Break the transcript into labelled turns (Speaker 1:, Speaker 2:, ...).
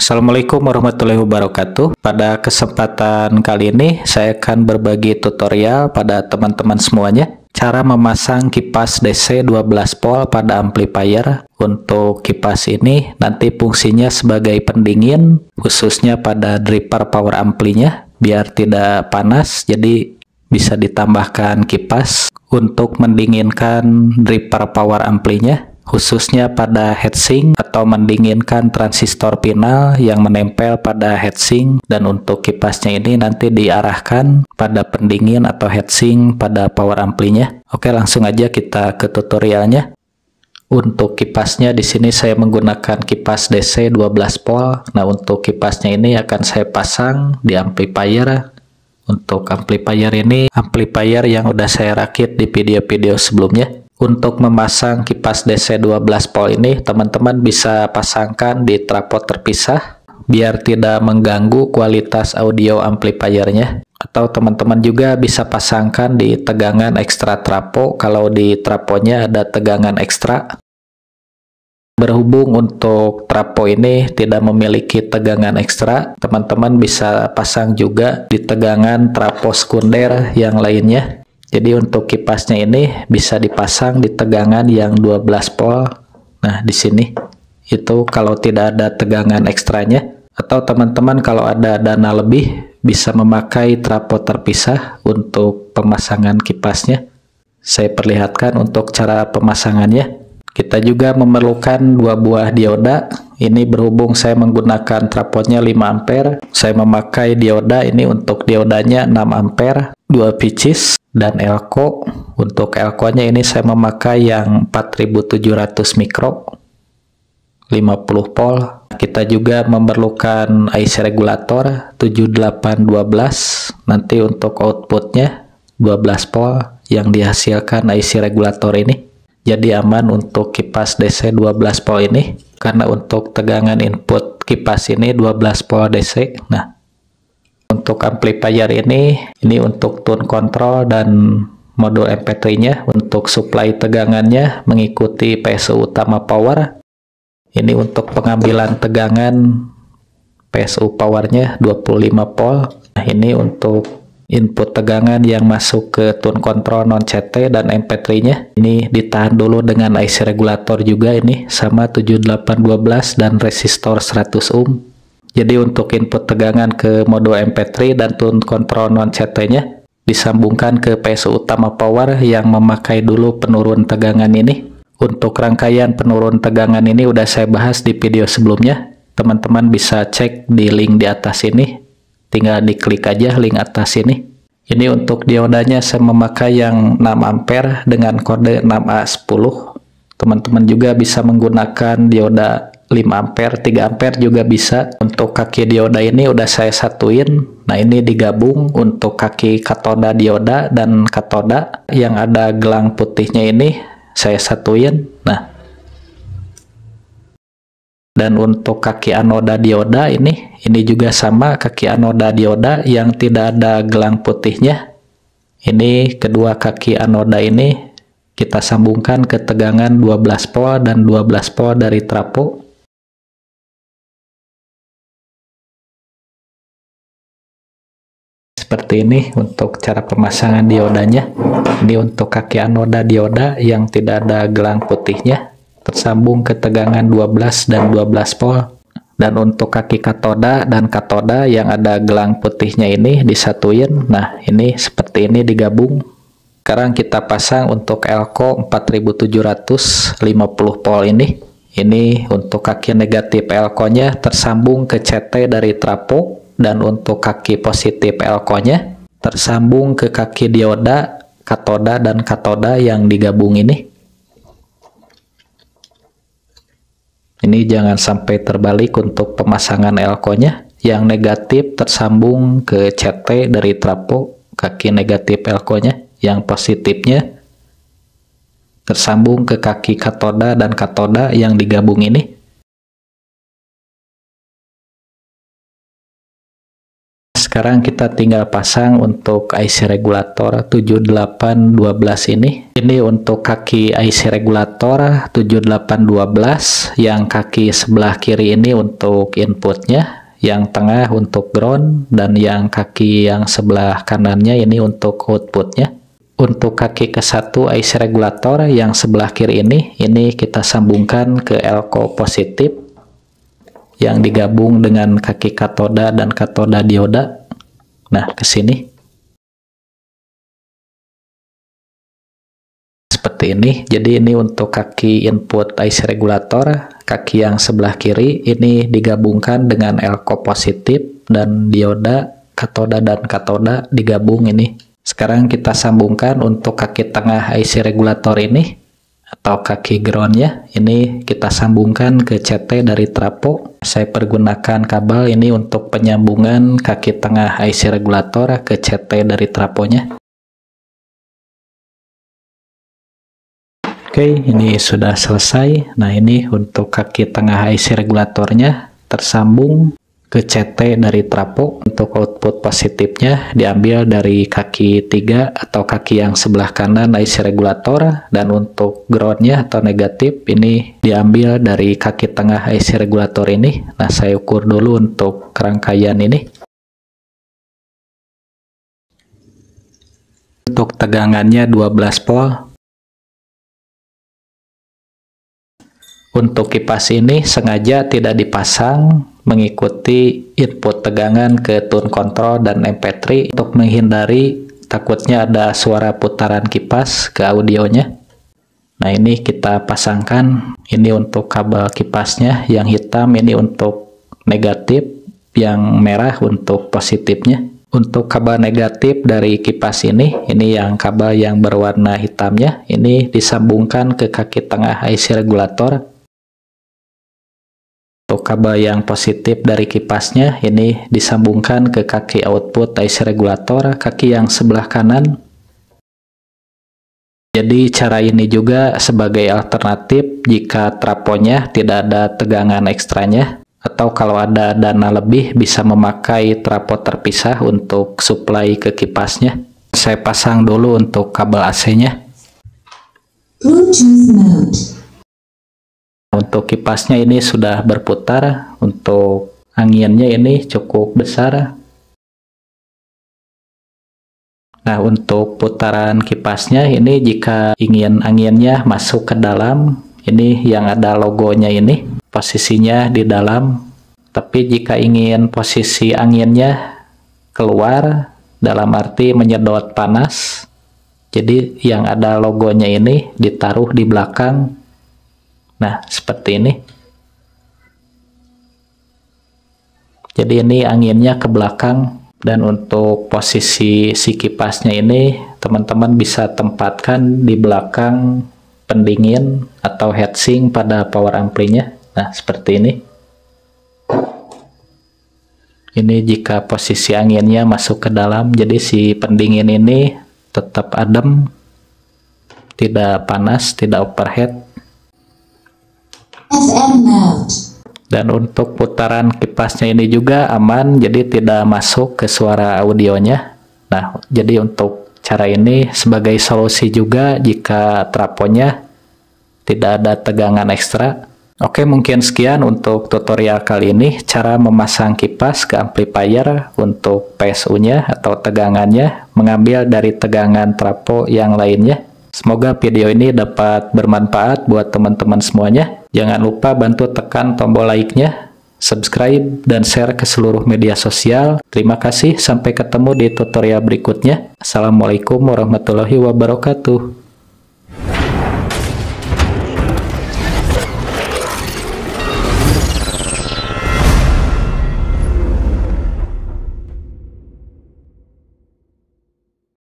Speaker 1: Assalamualaikum warahmatullahi wabarakatuh. Pada kesempatan kali ini saya akan berbagi tutorial pada teman-teman semuanya cara memasang kipas DC 12 volt pada amplifier. Untuk kipas ini nanti fungsinya sebagai pendingin khususnya pada dripper power amplinya biar tidak panas, jadi bisa ditambahkan kipas untuk mendinginkan dripper power amplinya, khususnya pada heatsink atau mendinginkan transistor pinal yang menempel pada heatsink. Dan untuk kipasnya ini nanti diarahkan pada pendingin atau heatsink pada power amplinya. Oke, langsung aja kita ke tutorialnya. Untuk kipasnya di sini saya menggunakan kipas DC 12 volt. Nah, untuk kipasnya ini akan saya pasang di amplifier. Untuk amplifier ini amplifier yang udah saya rakit di video-video sebelumnya. Untuk memasang kipas DC 12 volt ini, teman-teman bisa pasangkan di trapod terpisah biar tidak mengganggu kualitas audio amplifiernya. Atau teman-teman juga bisa pasangkan di tegangan ekstra trapo kalau di traponya ada tegangan ekstra. Berhubung untuk trapo ini tidak memiliki tegangan ekstra, teman-teman bisa pasang juga di tegangan trapo sekunder yang lainnya. Jadi untuk kipasnya ini bisa dipasang di tegangan yang 12 volt. Nah, di sini itu kalau tidak ada tegangan ekstranya. Atau teman-teman kalau ada dana lebih bisa memakai trapod terpisah untuk pemasangan kipasnya. Saya perlihatkan untuk cara pemasangannya. Kita juga memerlukan 2 buah dioda. Ini berhubung saya menggunakan trapodnya 5 ampere, saya memakai dioda ini untuk diodanya 6 ampere, 2 pieces. Dan elko, untuk elko-nya ini saya memakai yang 4700 mikro 50 volt. Kita juga memerlukan IC regulator 7812. Nanti untuk outputnya 12 volt yang dihasilkan IC regulator ini. Jadi aman untuk kipas DC 12 volt ini karena untuk tegangan input kipas ini 12 volt DC. Nah, untuk amplifier ini untuk tune control dan modul MP3-nya. Untuk supply tegangannya mengikuti PSU utama power. Ini untuk pengambilan tegangan PSU powernya 25 volt. Nah, ini untuk input tegangan yang masuk ke tune control non CT dan MP3-nya. Ini ditahan dulu dengan IC regulator juga ini sama 7812 dan resistor 100 ohm. Jadi untuk input tegangan ke modul MP3 dan tune control non CT-nya disambungkan ke PSU utama power yang memakai dulu penurun tegangan ini. Untuk rangkaian penurun tegangan ini udah saya bahas di video sebelumnya. Teman-teman bisa cek di link di atas ini. Tinggal diklik aja link atas ini. Ini untuk diodanya saya memakai yang 6 ampere dengan kode 6A10. Teman-teman juga bisa menggunakan dioda 5 ampere, 3 ampere juga bisa. Untuk kaki dioda ini udah saya satuin. Nah, ini digabung untuk kaki katoda dioda dan katoda yang ada gelang putihnya ini saya satuin. Nah, dan untuk kaki anoda dioda ini juga sama, kaki anoda dioda yang tidak ada gelang putihnya. Ini kedua kaki anoda ini kita sambungkan ke tegangan 12 volt dan 12 volt dari trapo. Seperti ini untuk cara pemasangan diodanya. Ini untuk kaki anoda dioda yang tidak ada gelang putihnya, tersambung ke tegangan 12 dan 12 volt. Dan untuk kaki katoda dan katoda yang ada gelang putihnya ini disatuin. Nah, ini seperti ini digabung. Sekarang kita pasang untuk elko 4750 volt ini. Ini untuk kaki negatif elko-nya tersambung ke CT dari trapo. Dan untuk kaki positif elko-nya tersambung ke kaki dioda, katoda dan katoda yang digabung ini. Ini jangan sampai terbalik untuk pemasangan elko-nya. Yang negatif tersambung ke CT dari trapo, kaki negatif elko-nya. Yang positifnya tersambung ke kaki katoda dan katoda yang digabung ini. Sekarang kita tinggal pasang untuk IC regulator 7812 ini. Ini untuk kaki IC regulator 7812, yang kaki sebelah kiri ini untuk inputnya, yang tengah untuk ground, dan yang kaki yang sebelah kanannya ini untuk outputnya. Untuk kaki ke-1 IC regulator yang sebelah kiri ini kita sambungkan ke elko positif yang digabung dengan kaki katoda dan katoda dioda. Nah, ke sini. Seperti ini. Jadi ini untuk kaki input IC regulator, kaki yang sebelah kiri ini digabungkan dengan elko positif dan dioda, katoda dan katoda digabung ini. Sekarang kita sambungkan untuk kaki tengah IC regulator ini atau kaki groundnya, ini kita sambungkan ke CT dari trafo. Saya pergunakan kabel ini untuk penyambungan kaki tengah IC regulator ke CT dari trafonya. Oke, ini sudah selesai. Nah, ini untuk kaki tengah IC regulatornya tersambung ke CT dari trafo. Untuk output positifnya diambil dari kaki 3 atau kaki yang sebelah kanan IC regulator, dan untuk groundnya atau negatif ini diambil dari kaki tengah IC regulator ini. Nah, saya ukur dulu untuk rangkaian ini. Untuk tegangannya 12 volt. Untuk kipas ini sengaja tidak dipasang mengikuti input tegangan ke tune control dan MP3 untuk menghindari takutnya ada suara putaran kipas ke audionya. Nah, ini kita pasangkan. Ini untuk kabel kipasnya yang hitam, ini untuk negatif, yang merah untuk positifnya. Untuk kabel negatif dari kipas ini yang kabel yang berwarna hitamnya, ini disambungkan ke kaki tengah IC regulator. Untuk kabel yang positif dari kipasnya ini disambungkan ke kaki output IC regulator, kaki yang sebelah kanan. Jadi cara ini juga sebagai alternatif jika trafonya tidak ada tegangan ekstranya, atau kalau ada dana lebih bisa memakai trafo terpisah untuk suplai ke kipasnya. Saya pasang dulu untuk kabel AC-nya. Untuk kipasnya ini sudah berputar. Untuk anginnya ini cukup besar. Nah, untuk putaran kipasnya ini jika ingin anginnya masuk ke dalam, ini yang ada logonya ini posisinya di dalam. Tapi jika ingin posisi anginnya keluar, dalam arti menyedot panas, jadi yang ada logonya ini ditaruh di belakang. Nah, seperti ini. Jadi ini anginnya ke belakang. Dan untuk posisi si kipasnya ini teman-teman bisa tempatkan di belakang pendingin atau heatsink pada power ampli-nya. Nah, seperti ini. Ini jika posisi anginnya masuk ke dalam, jadi si pendingin ini tetap adem, tidak panas, tidak overheat. Dan untuk putaran kipasnya ini juga aman, jadi tidak masuk ke suara audionya. Nah, jadi untuk cara ini sebagai solusi juga jika trafonya tidak ada tegangan ekstra. Oke, mungkin sekian untuk tutorial kali ini, cara memasang kipas ke amplifier untuk PSU-nya atau tegangannya, mengambil dari tegangan trafo yang lainnya. Semoga video ini dapat bermanfaat buat teman-teman semuanya. Jangan lupa bantu tekan tombol like-nya, subscribe, dan share ke seluruh media sosial. Terima kasih, sampai ketemu di tutorial berikutnya. Assalamualaikum warahmatullahi wabarakatuh.